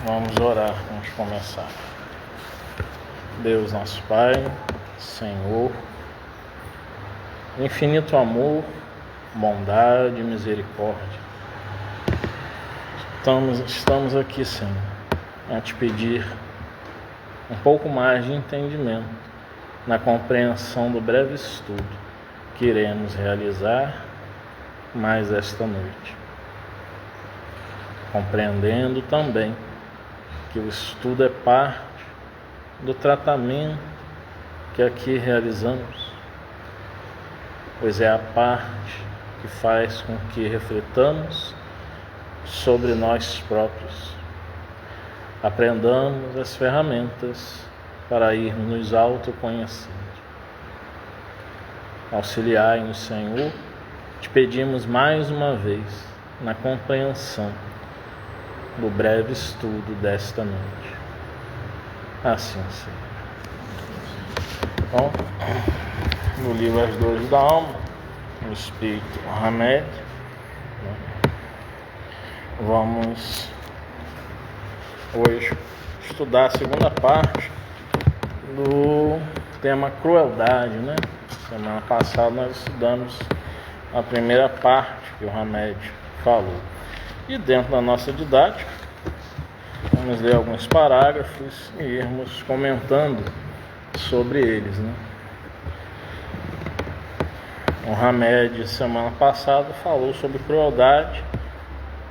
Vamos orar, vamos começar. Deus nosso Pai, Senhor, infinito amor, bondade e misericórdia. Estamos aqui, Senhor, a te pedir um pouco mais de entendimento na compreensão do breve estudo que iremos realizar mais esta noite. Compreendendo também que o estudo é parte do tratamento que aqui realizamos, pois é a parte que faz com que refletamos sobre nós próprios, aprendamos as ferramentas para irmos nos autoconhecendo. Auxiliai-nos, Senhor, te pedimos mais uma vez na compreensão do breve estudo desta noite. Assim seja. Bom, no livro As Dores da Alma, no Espírito Hamed, vamos hoje estudar a segunda parte do tema crueldade, né? Semana passada nós estudamos a primeira parte que o Hamed falou. E dentro da nossa didática, vamos ler alguns parágrafos e irmos comentando sobre eles, né? O Hamed, semana passada, falou sobre crueldade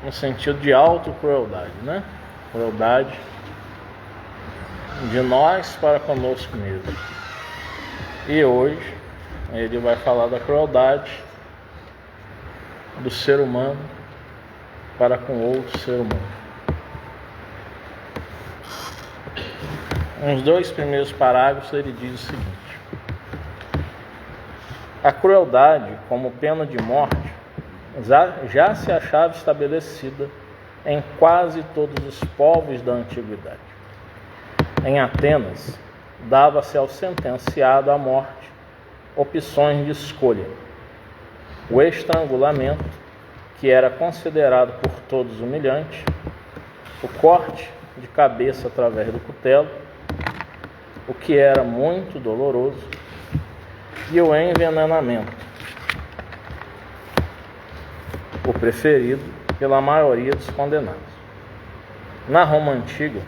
no sentido de autocrueldade, né? Crueldade de nós para conosco mesmo. E hoje ele vai falar da crueldade do ser humano para com outro ser humano. Nos dois primeiros parágrafos ele diz o seguinte: a crueldade como pena de morte já se achava estabelecida em quase todos os povos da antiguidade. Em Atenas, dava-se ao sentenciado à morte opções de escolha: o estrangulamento, que era considerado por todos humilhante, o corte de cabeça através do cutelo, o que era muito doloroso, e o envenenamento, o preferido pela maioria dos condenados. Na Roma antiga,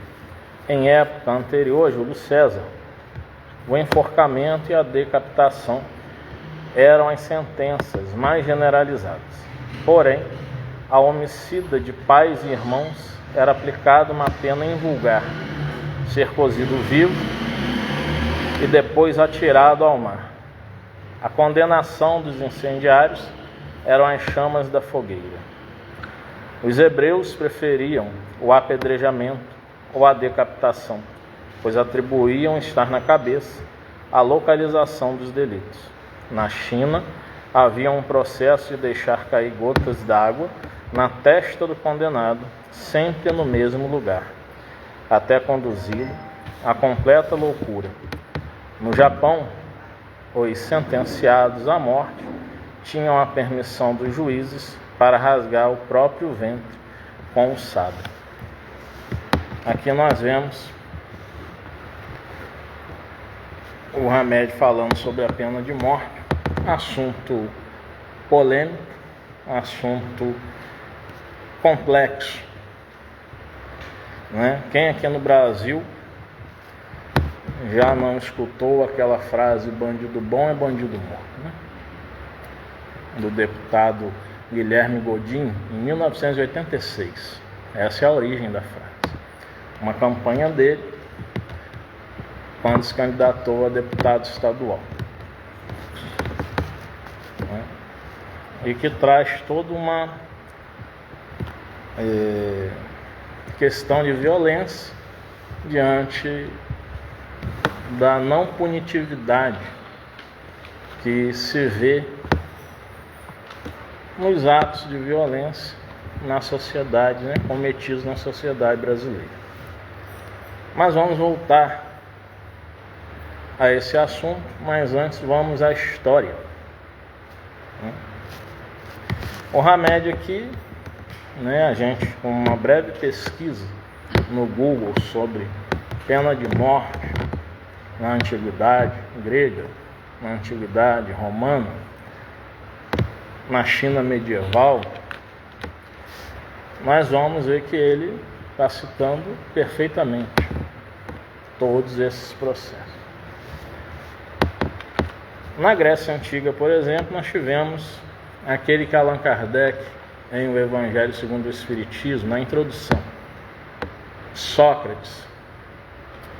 em época anterior a Júlio César, o enforcamento e a decapitação eram as sentenças mais generalizadas. Porém, a homicida de pais e irmãos era aplicada uma pena invulgar: ser cozido vivo e depois atirado ao mar. A condenação dos incendiários eram as chamas da fogueira. Os hebreus preferiam o apedrejamento ou a decapitação, pois atribuíam estar na cabeça a localização dos delitos. Na China, havia um processo de deixar cair gotas d'água na testa do condenado, sempre no mesmo lugar, até conduzi-lo à completa loucura. No Japão, os sentenciados à morte tinham a permissão dos juízes para rasgar o próprio ventre com o sabre. Aqui nós vemos o Hamed falando sobre a pena de morte, assunto polêmico, assunto complexo, né? Quem aqui no Brasil já não escutou aquela frase "bandido bom é bandido morto", né? Do deputado Guilherme Godin, em 1986. Essa é a origem da frase. Uma campanha dele quando se candidatou a deputado estadual, né? E que traz toda uma questão de violência diante da não punitividade que se vê nos atos de violência na sociedade, né, cometidos na sociedade brasileira. Mas vamos voltar a esse assunto, mas antes vamos à história. O Hamed aqui, a gente, com uma breve pesquisa no Google sobre pena de morte na antiguidade grega, na antiguidade romana, na China medieval, nós vamos ver que ele está citando perfeitamente todos esses processos. Na Grécia Antiga, por exemplo, nós tivemos aquele que Allan Kardec, em O Evangelho segundo o Espiritismo, na introdução, Sócrates,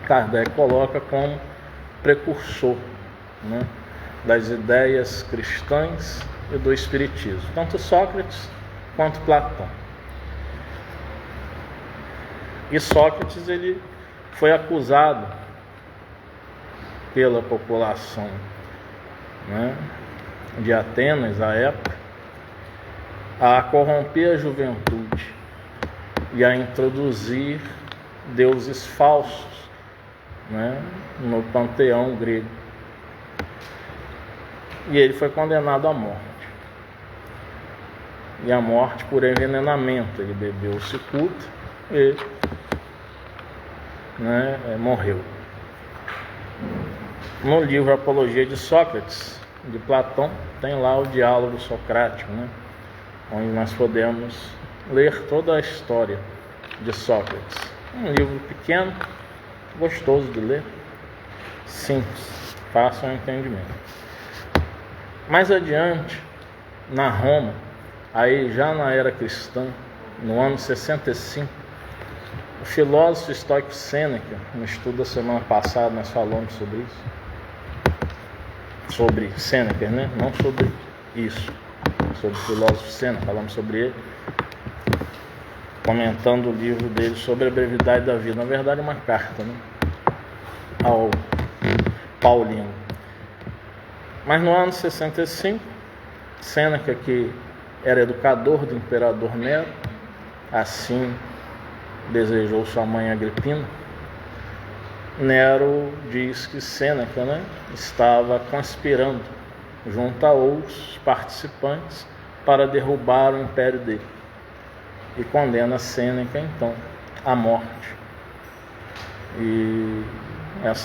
Kardec coloca como precursor, né, das ideias cristãs e do Espiritismo, tanto Sócrates quanto Platão. E Sócrates ele foi acusado pela população, né, de Atenas à época a corromper a juventude e a introduzir deuses falsos, né, no panteão grego. E ele foi condenado à morte. E a morte por envenenamento. Ele bebeu cicuta e, né, morreu. No livro Apologia de Sócrates, de Platão, tem lá o diálogo socrático, né, onde nós podemos ler toda a história de Sócrates. Um livro pequeno, gostoso de ler, simples, fácil ao entendimento. Mais adiante, na Roma, aí já na era cristã, no ano 65, o filósofo estoico Sêneca, no estudo da semana passada nós falamos sobre isso, sobre Sêneca, né? Não sobre isso, sobre o filósofo Sêneca, falamos sobre ele, comentando o livro dele sobre a brevidade da vida, na verdade uma carta, né, ao Paulino. Mas no ano 65, Sêneca, que era educador do imperador Nero, assim desejou sua mãe Agripina, Nero diz que Sêneca, né, estava conspirando junto a outros participantes para derrubar o império dele, e condena Sêneca então à morte. E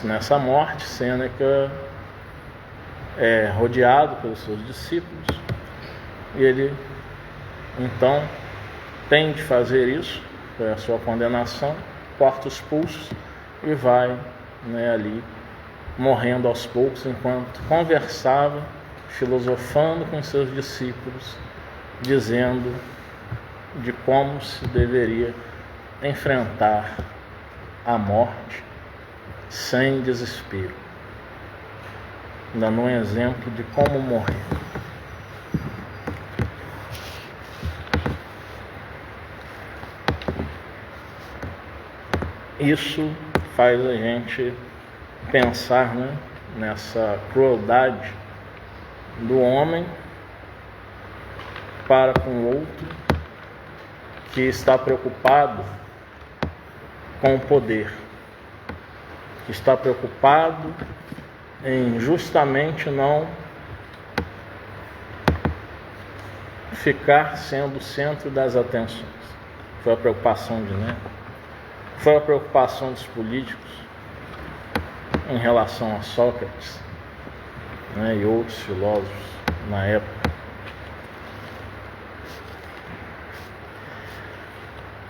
nessa morte, Sêneca é rodeado pelos seus discípulos, e ele então tem de fazer isso, é a sua condenação, corta os pulsos e vai, né, ali morrendo aos poucos, enquanto conversava, filosofando com seus discípulos, dizendo de como se deveria enfrentar a morte sem desespero, dando um exemplo de como morrer. Isso faz a gente pensar, né, nessa crueldade do homem para com o outro, que está preocupado com o poder, que está preocupado em justamente não ficar sendo o centro das atenções. Foi a preocupação de Nero, foi a preocupação dos políticos em relação a Sócrates, né, e outros filósofos na época.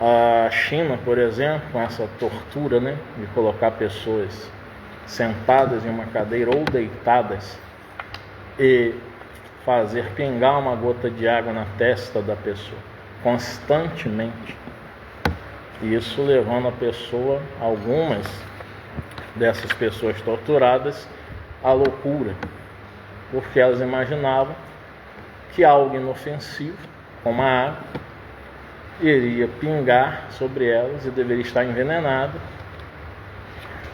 A China, por exemplo, com essa tortura, né, de colocar pessoas sentadas em uma cadeira ou deitadas e fazer pingar uma gota de água na testa da pessoa constantemente, isso levando a pessoa, algumas dessas pessoas torturadas, à loucura, porque elas imaginavam que algo inofensivo, como a água, iria pingar sobre elas e deveria estar envenenada,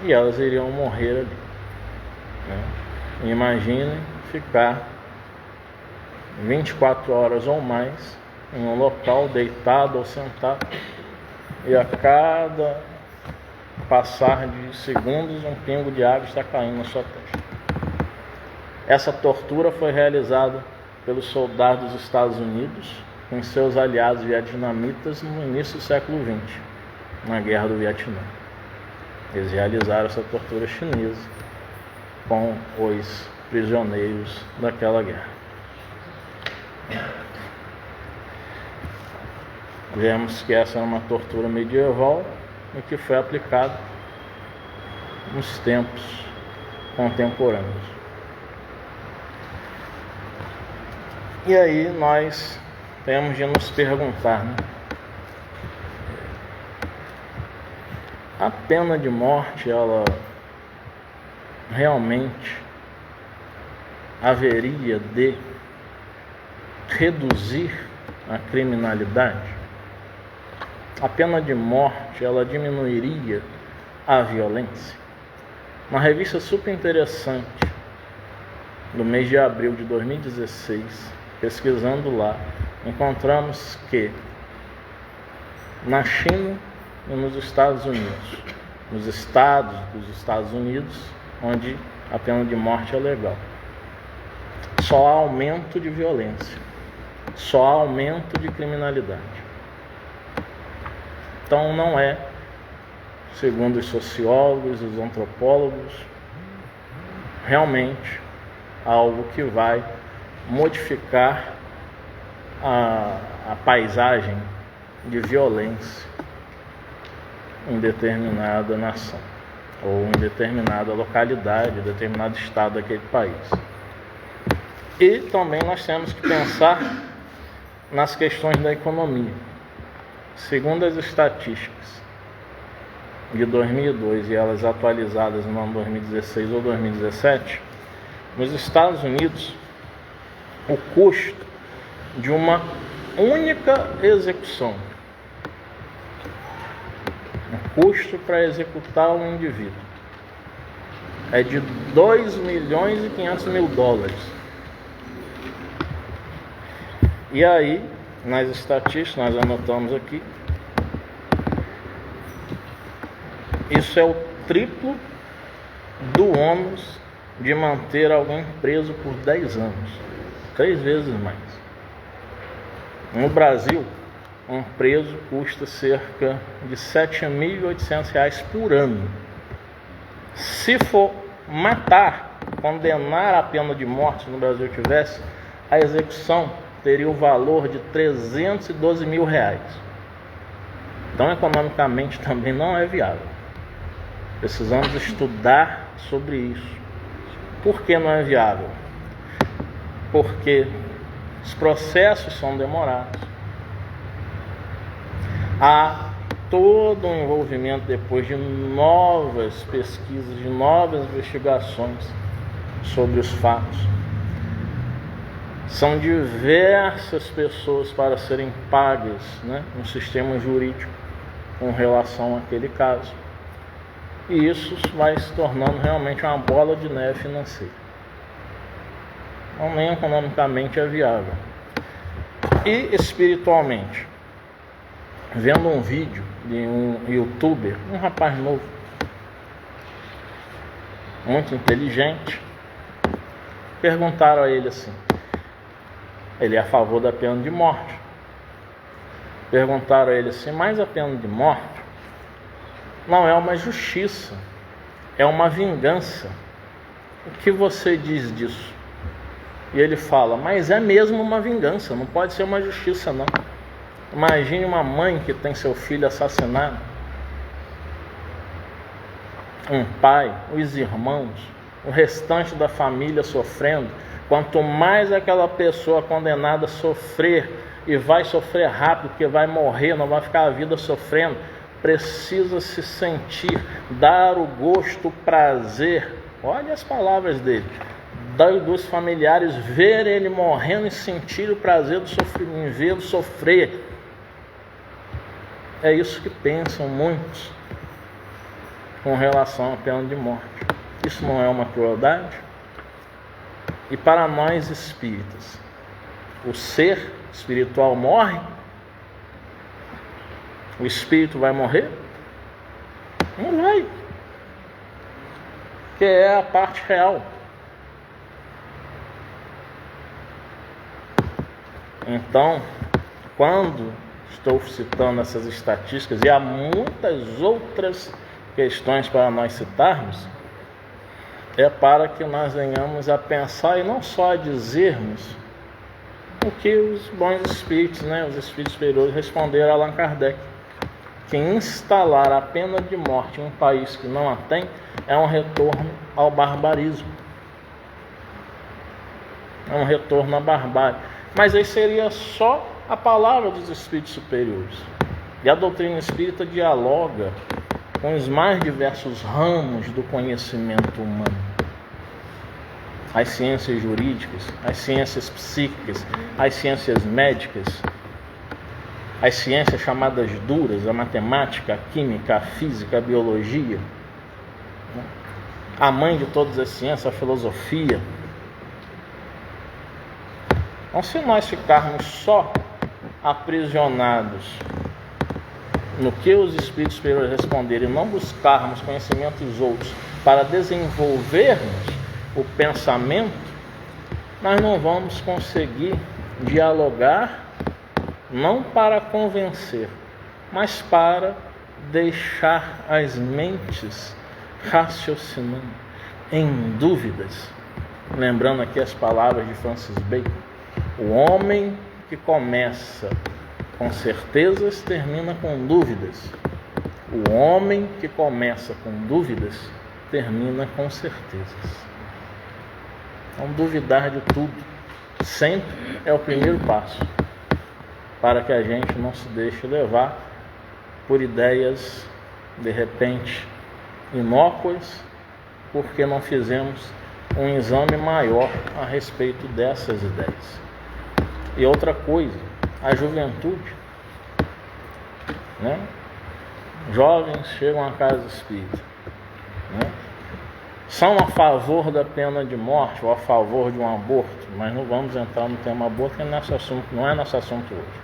e elas iriam morrer ali, né? Imaginem ficar 24 horas ou mais em um local, deitado ou sentado, e a cada passar de segundos um pingo de água está caindo na sua testa. Essa tortura foi realizada pelos soldados dos Estados Unidos com seus aliados vietnamitas no início do século XX. na Guerra do Vietnã. Eles realizaram essa tortura chinesa com os prisioneiros daquela guerra. Vemos que essa é uma tortura medieval e que foi aplicada nos tempos contemporâneos. E aí nós temos de nos perguntar, né? A pena de morte, ela realmente haveria de reduzir a criminalidade? A pena de morte, ela diminuiria a violência? Uma revista super interessante do mês de abril de 2016, pesquisando lá, encontramos que na China e nos Estados Unidos, nos estados dos Estados Unidos, onde a pena de morte é legal, só há aumento de violência, só há aumento de criminalidade. Então não é, segundo os sociólogos, os antropólogos, realmente algo que vai modificar a paisagem de violência em determinada nação, ou em determinada localidade, em determinado estado daquele país. E também nós temos que pensar nas questões da economia. Segundo as estatísticas de 2002 e elas atualizadas no ano 2016 ou 2017, nos Estados Unidos, o custo de uma única execução, o custo para executar um indivíduo, é de 2 milhões e 500 mil dólares. E aí, nas estatísticas, nós anotamos aqui, isso é o triplo do ônus de manter alguém preso por 10 anos, 3 vezes mais. No Brasil, um preso custa cerca de R$ 7.800 por ano. Se for matar, condenar a pena de morte, se no Brasil tivesse, a execução teria o valor de R$ 312 mil. Então, economicamente, também não é viável. Precisamos estudar sobre isso. Por que não é viável? Porque os processos são demorados. Há todo um envolvimento depois de novas pesquisas, de novas investigações sobre os fatos. São diversas pessoas para serem pagas, né, no sistema jurídico com relação àquele caso. E isso vai se tornando realmente uma bola de neve financeira. Então, nem economicamente é viável. E espiritualmente, vendo um vídeo de um youtuber, um rapaz novo, muito inteligente, perguntaram a ele assim, ele é a favor da pena de morte. Perguntaram a ele assim, mas a pena de morte não é uma justiça, é uma vingança. O que você diz disso? E ele fala, mas é mesmo uma vingança, não pode ser uma justiça não. Imagine uma mãe que tem seu filho assassinado, um pai, os irmãos, o restante da família sofrendo. Quanto mais aquela pessoa condenada sofrer, e vai sofrer rápido, porque vai morrer, não vai ficar a vida sofrendo, precisa se sentir, dar o gosto, o prazer, olha as palavras dele, dos familiares, ver ele morrendo e sentir o prazer do sofrimento, em vê-lo sofrer. É isso que pensam muitos com relação à pena de morte. Isso não é uma crueldade? E para nós espíritas, o ser espiritual morre? O espírito vai morrer? Não vai. Que é a parte real. Então, quando estou citando essas estatísticas e há muitas outras questões para nós citarmos, é para que nós venhamos a pensar e não só a dizermos o que os bons espíritos, os espíritos superiores responderam a Allan Kardec, que instalar a pena de morte em um país que não a tem é um retorno ao barbarismo, é um retorno à barbárie. Mas aí seria só a palavra dos espíritos superiores. E a doutrina espírita dialoga com os mais diversos ramos do conhecimento humano. As ciências jurídicas, as ciências psíquicas, as ciências médicas, as ciências chamadas duras, a matemática, a química, a física, a biologia, a mãe de todas as ciências, a filosofia. Então, se nós ficarmos só aprisionados no que os espíritos superiores responderam e não buscarmos conhecimentos outros para desenvolvermos o pensamento, nós não vamos conseguir dialogar, não para convencer, mas para deixar as mentes raciocinando em dúvidas. Lembrando aqui as palavras de Francis Bacon: o homem que começa com certezas termina com dúvidas. O homem que começa com dúvidas termina com certezas. Então, duvidar de tudo sempre é o primeiro passo para que a gente não se deixe levar por ideias de repente inócuas, porque não fizemos um exame maior a respeito dessas ideias. E outra coisa, a juventude, jovens chegam à casa espírita, são a favor da pena de morte ou a favor de um aborto, mas não vamos entrar no tema aborto, que não é nosso assunto hoje.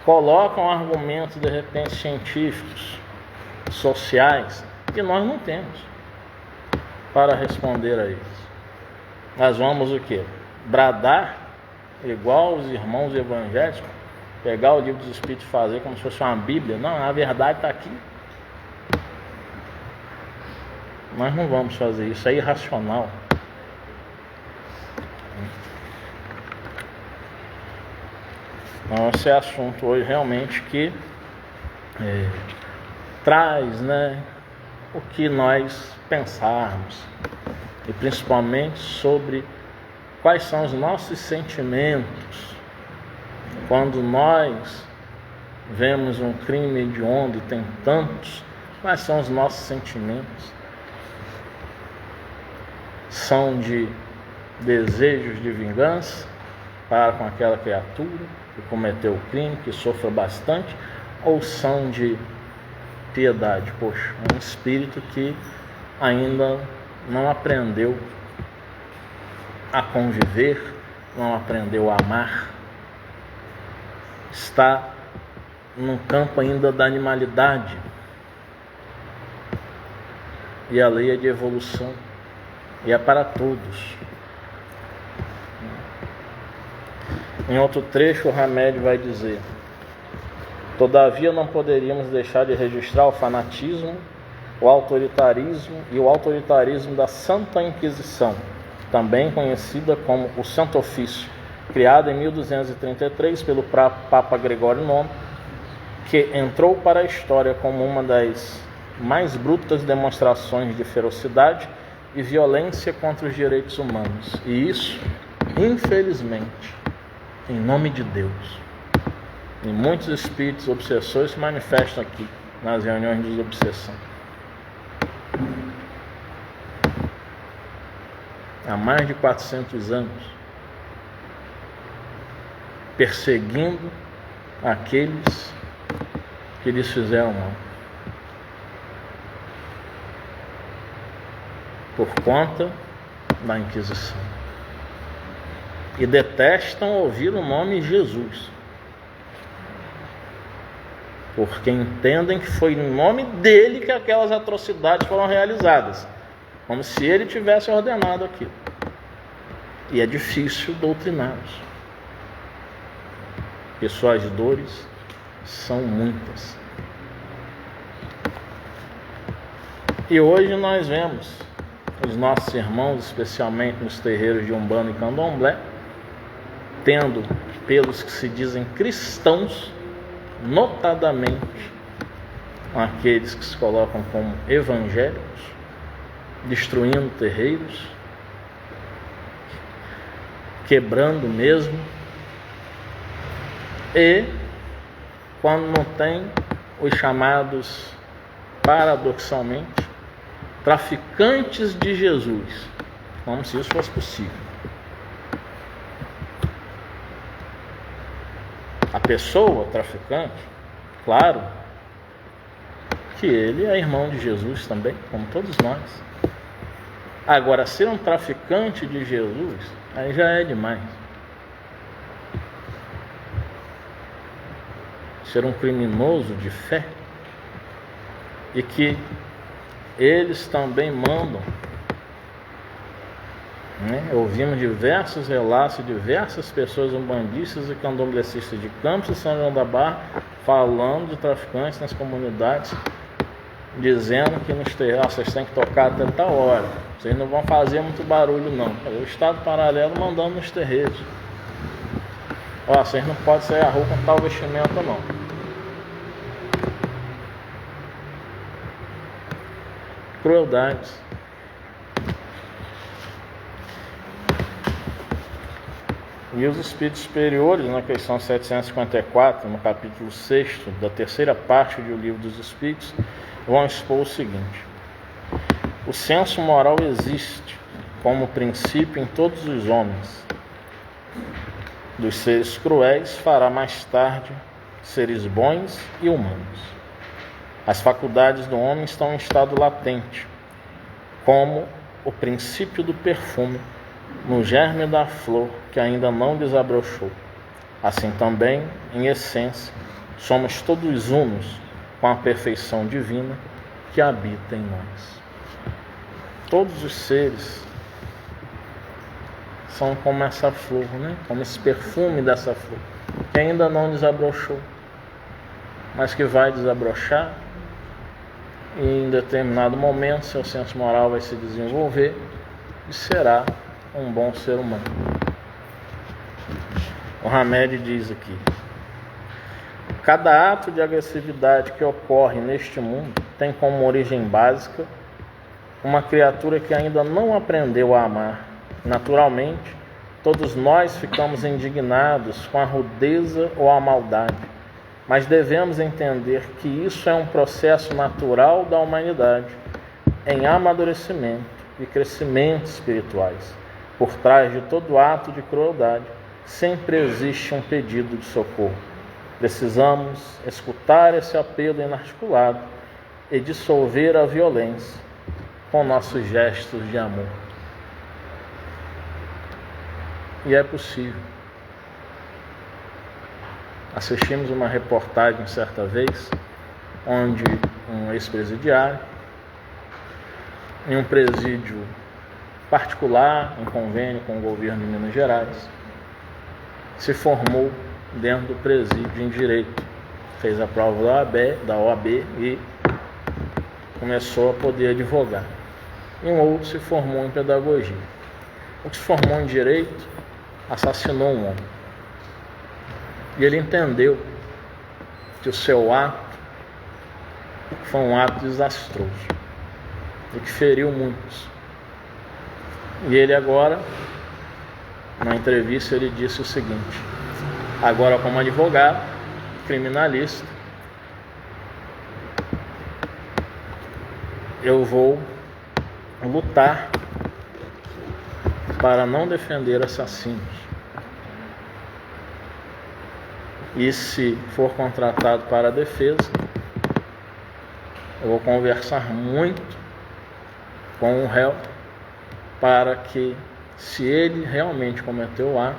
Colocam argumentos de repente científicos, sociais, que nós não temos para responder a eles. Nós vamos o quê? Bradar igual os irmãos evangélicos, pegar o livro dos Espíritos e fazer como se fosse uma Bíblia? Não, a verdade está aqui. Nós não vamos fazer isso, é irracional. Então, esse é assunto hoje realmente que traz o que nós pensarmos, e principalmente sobre quais são os nossos sentimentos quando nós vemos um crime hediondo, e tem tantos. Quais são os nossos sentimentos? São de desejos de vingança para com aquela criatura que cometeu o crime, que sofra bastante, ou são de piedade? Poxa, é um espírito que ainda não aprendeu a conviver, não aprendeu a amar, está no campo ainda da animalidade, e a lei é de evolução, e é para todos. Em outro trecho, o Hamed vai dizer: todavia não poderíamos deixar de registrar o fanatismo, o autoritarismo e o autoritarismo da Santa Inquisição, também conhecida como o Santo Ofício, criada em 1233 pelo Papa Gregório IX, que entrou para a história como uma das mais brutas demonstrações de ferocidade e violência contra os direitos humanos. E isso, infelizmente, em nome de Deus, e muitos espíritos obsessores se manifestam aqui nas reuniões de obsessão. Há mais de 400 anos, perseguindo aqueles que lhes fizeram mal, por conta da Inquisição, e detestam ouvir o nome Jesus, porque entendem que foi em nome dele que aquelas atrocidades foram realizadas, como se ele tivesse ordenado aquilo. E é difícil doutriná-los. e suas dores são muitas. E hoje nós vemos os nossos irmãos, especialmente nos terreiros de Umbanda e Candomblé, tendo, pelos que se dizem cristãos, notadamente aqueles que se colocam como evangélicos, destruindo terreiros, quebrando mesmo, e quando não tem os chamados, paradoxalmente, traficantes de Jesus, como se isso fosse possível. A pessoa, o traficante, claro que ele é irmão de Jesus também, como todos nós. Agora, ser um traficante de Jesus, aí já é demais. Ser um criminoso de fé, e que eles também mandam, né? Ouvimos diversos relatos de diversas pessoas umbandistas e candomblecistas de Campos e São João da Barra falando de traficantes nas comunidades, dizendo que nos terreiros vocês têm que tocar até tal hora, vocês não vão fazer muito barulho não. O Estado paralelo mandando nos terreiros: ó, vocês não podem sair à rua com tal vestimenta não. Crueldades. E os espíritos superiores, na questão 754, no capítulo 6 da terceira parte do Livro dos Espíritos, vão expor o seguinte: o senso moral existe como princípio em todos os homens. Dos seres cruéis fará mais tarde seres bons e humanos. As faculdades do homem estão em estado latente, como o princípio do perfume no germe da flor que ainda não desabrochou. Assim também, em essência, somos todos unos com a perfeição divina que habita em nós. Todos os seres são como essa flor, né? Como esse perfume dessa flor, que ainda não desabrochou, mas que vai desabrochar, e em determinado momento seu senso moral vai se desenvolver e será um bom ser humano. O Hamed diz aqui: cada ato de agressividade que ocorre neste mundo tem como origem básica uma criatura que ainda não aprendeu a amar. Naturalmente, todos nós ficamos indignados com a rudeza ou a maldade, mas devemos entender que isso é um processo natural da humanidade em amadurecimento e crescimento espirituais. Por trás de todo ato de crueldade sempre existe um pedido de socorro. Precisamos escutar esse apelo inarticulado e dissolver a violência com nossos gestos de amor. E é possível. Assistimos uma reportagem certa vez, onde um ex-presidiário, em um presídio particular, em convênio com o governo de Minas Gerais, se formou dentro do presídio em Direito, fez a prova da OAB e começou a poder advogar. E um outro se formou em Pedagogia. O que se formou em Direito assassinou um homem. E ele entendeu que o seu ato foi um ato desastroso e que feriu muitos. E ele agora, na entrevista, ele disse o seguinte: agora, como advogado, criminalista, eu vou lutar para não defender assassinos. E se for contratado para a defesa, eu vou conversar muito com o réu para que, se ele realmente cometeu o ato,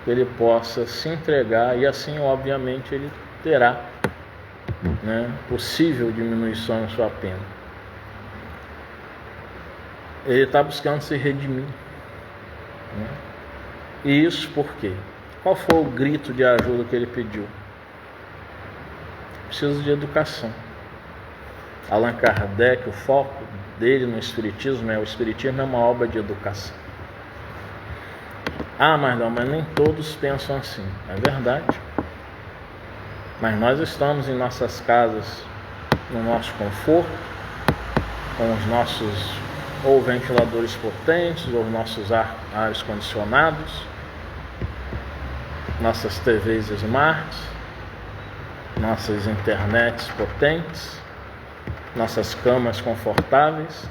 ele possa se entregar, e assim, obviamente, ele terá, possível diminuição em sua pena. Ele está buscando se redimir. E isso por quê? Qual foi o grito de ajuda que ele pediu? Preciso de educação. Allan Kardec, o foco dele no Espiritismo o Espiritismo é uma obra de educação. Mas nem todos pensam assim. É verdade. Mas nós estamos em nossas casas, no nosso conforto, com os nossos ou ventiladores potentes, ou nossos ares condicionados, nossas TVs smart, nossas internets potentes, nossas camas confortáveis,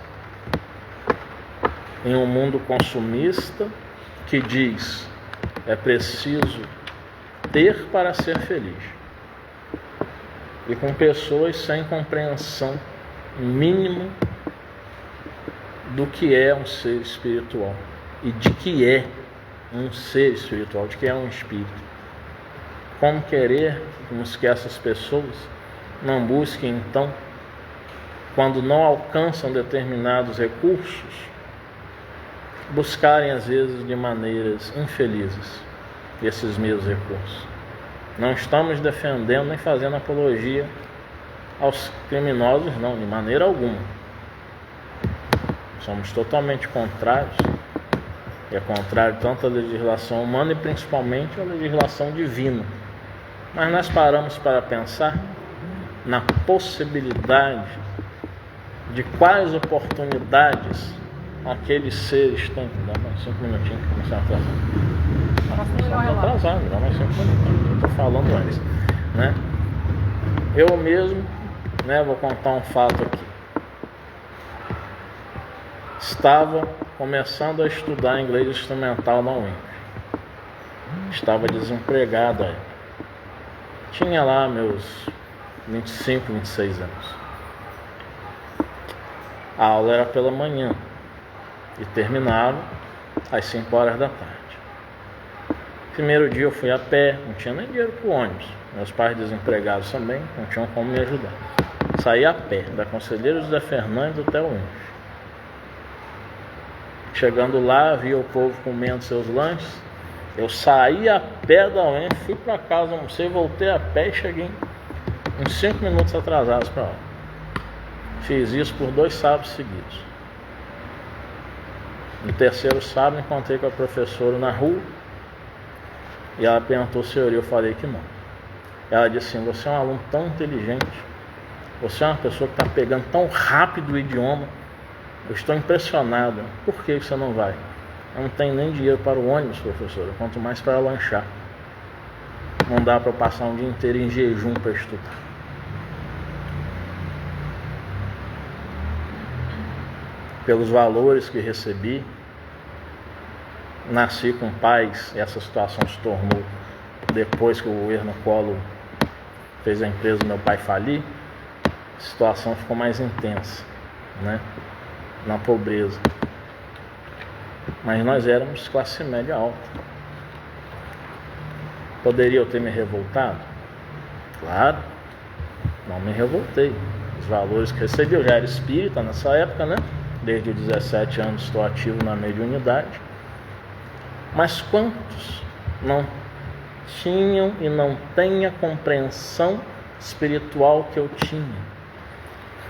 em um mundo consumista que diz: é preciso ter para ser feliz, e com pessoas sem compreensão mínima do que é um ser espiritual e de que é um ser espiritual, de que é um espírito. Como queremos que essas pessoas não busquem, então, quando não alcançam determinados recursos, buscarem às vezes de maneiras infelizes esses mesmos recursos. Não estamos defendendo nem fazendo apologia aos criminosos, não, de maneira alguma. Somos totalmente contrários, e é contrário tanto à legislação humana e principalmente à legislação divina. Mas nós paramos para pensar na possibilidade de quais oportunidades aqueles seres têm. Dá mais 5 minutinhos que começar a atrasar. Dá mais 5 minutinhos. Eu estou falando antes, né? Eu mesmo, vou contar um fato aqui. Estava começando a estudar inglês instrumental na UENF. Estava desempregado aí. Tinha lá meus 25, 26 anos. A aula era pela manhã e terminava às 5 horas da tarde. Primeiro dia eu fui a pé, não tinha nem dinheiro para o ônibus. Meus pais desempregados também, não tinham como me ajudar. Saí a pé, da Conselheiro José Fernandes até o UENF. Chegando lá, vi o povo comendo seus lanches. Eu saí a pé da UENF, fui para casa, almocei, voltei a pé e cheguei uns 5 minutos atrasados para a aula. Fiz isso por 2 sábados seguidos. No terceiro sábado, encontrei com a professora na rua e ela perguntou se eu falei que não. Ela disse assim: você é um aluno tão inteligente, você é uma pessoa que está pegando tão rápido o idioma, eu estou impressionado. Por que você não vai? Eu não tenho nem dinheiro para o ônibus, professora, quanto mais para lanchar. Não dá para passar um dia inteiro em jejum para estudar. Pelos valores que recebi, nasci com pais, essa situação se tornou depois que o governo Collor fez a empresa do meu pai falir, a situação ficou mais intensa, na pobreza. Mas nós éramos classe média alta. Poderia eu ter me revoltado? Claro, não me revoltei. Os valores que recebi, eu já era espírita nessa época, Desde os 17 anos estou ativo na mediunidade. Mas quantos não tinham e não têm a compreensão espiritual que eu tinha?